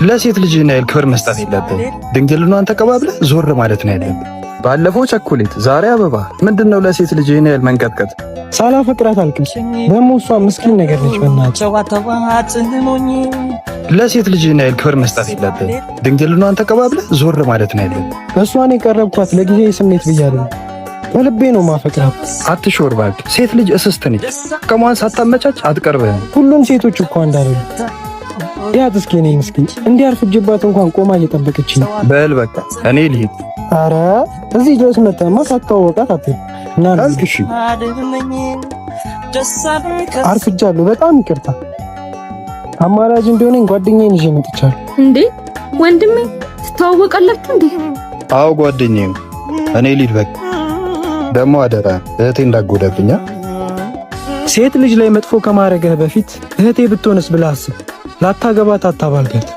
ለሴት ልጅ ናይል ክብር መስጠት የለብን። ድንግልናዋን ተቀባብለህ ዞር ማለት ነው ያለብን። ባለፈው ቸኮሌት ዛሬ አበባ ምንድነው? ለሴት ልጅ ናይል መንቀጥቀጥ። ሳላፈቅራት አልቅም። ደግሞ እሷ ምስኪን ነገር ነች። በእናትህ ለሴት ልጅ ናይል ክብር መስጠት የለብን። ድንግልናዋን ተቀባብለህ ዞር ማለት ነው ያለብን። እሷን የቀረብኳት ለጊዜ ስሜት ብያለሁ። በልቤ ነው ማፈቅራት። አትሾር እባክህ። ሴት ልጅ እስስት ነች። ከሟን ሳታመቻች አትቀርብህም። ሁሉም ሴቶች እኮ እንዳሉ ያት እስኪ ነኝ ምስኪን እንዲያርፍጅባት እንኳን ቆማ እየጠበቀች ነው። በል በቃ እኔ ልሂድ። አረ እዚህ ድረስ መጣማ ሳታወቃት አትሄድ እና አልክሽ። አርፍጃለሁ። በጣም ይቅርታ። አማራጭ እንደሆነኝ ጓደኛዬን ይዤ መጥቻለሁ። እንዴ ወንድሜ ትተዋወቃላችሁ እንዴ? አዎ ጓደኛዬ ነው። እኔ ልሂድ በቃ። ደግሞ አደራ እህቴ እንዳጎዳብኛ። ሴት ልጅ ላይ መጥፎ ከማድረግህ በፊት እህቴ ብትሆንስ ብለህ አስብ። ላታገባት አታባልጋት።